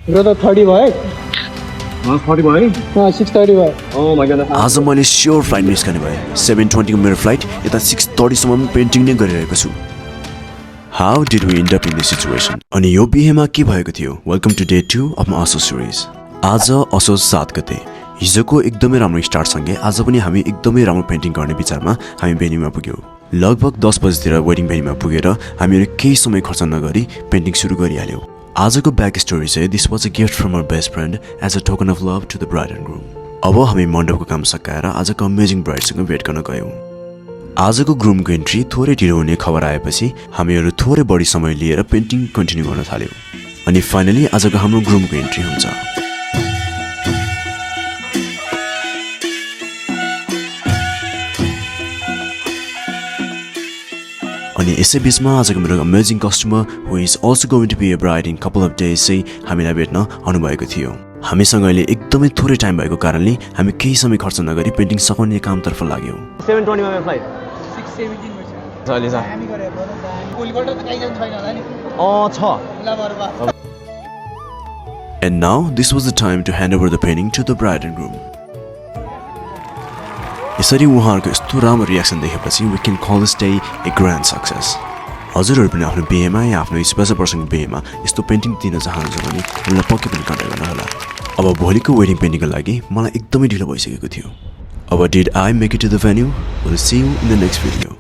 र त 30 भयो 40 भयो 6:30 भयो ओ माय गॉड आज मैले स्योर फ्लाइट मिस गर्ने भए 7:20 को मेरो फ्लाइट यता 6:30 सम्म पेन्टिङ नै गरिरहेको छु how did we end up in this situation अनि यो बिहेमा के भएको थियो welcome to day 2 of my Asoj series आज असोज 7 गते हिजोको एकदमै राम्रो स्टार्ट सँगै आज पनि हामी एकदमै राम्रो पेन्टिङ गर्ने विचारमा हामी भेन्यूमा पुग्यौं लगभग 10 बजेतिर वेडिङ भेन्यूमा पुगेर हामीहरू केही समय खर्च नगरी पेन्टिङ सुरु गरिहाल्यौं आजको ब्याक स्टोरी चाहिँ this was a gift from our best friend as a token of love to the bride and groom अब हामी मण्डपको काम सकाएर आजको अमेजिङ ब्राइडसँग भेट गर्न गयौं आजको ग्रुमको एन्ट्री थोरै ढिलो हुने खबर आएपछि हामीहरू थोरै बढी समय लिएर पेन्टिङ कन्टिन्यू गर्न थाल्यौं अनि फाइनली आजको हाम्रो ग्रुमको एन्ट्री हुन्छ अनि यसै बीचमा आजको मेरो amazing customer who is also going to be a bride in couple of days चाहिँ हामीलाई भेट्न आउनुभएको थियो हामीसँग अहिले एकदमै थोरै टाइम भएको कारणले हामी केही समय खर्च नगरी पेन्टिङ सघाउने कामतर्फ लाग्यौं 7:20 मा फ्लाइट 6:17 भइसक्यो चले छ हामी गरे भोलिपल्ट त कहीँ जानु छैन होला नि छ ल बरबा And now this was the time to hand over the painting to the bride and groom. यसरी उहाँहरूको यस्तो राम्रो रियाक्सन देखेपछि we can call this day a grand success. हजुरहरू पनि आफ्नो बिहेमा या आफ्नो स्पेशल पर्सनको बिहेमा यस्तो पेन्टिङ दिन चाहनुहुन्छ भने मलाई पक्कै पनि कन्ट्याक्ट गर्नु होला अब भोलिको वेडिङ पेन्टिङको लागि मलाई एकदमै ढिलो भइसकेको थियो अब did I make it to the venue? We'll see you in the next video.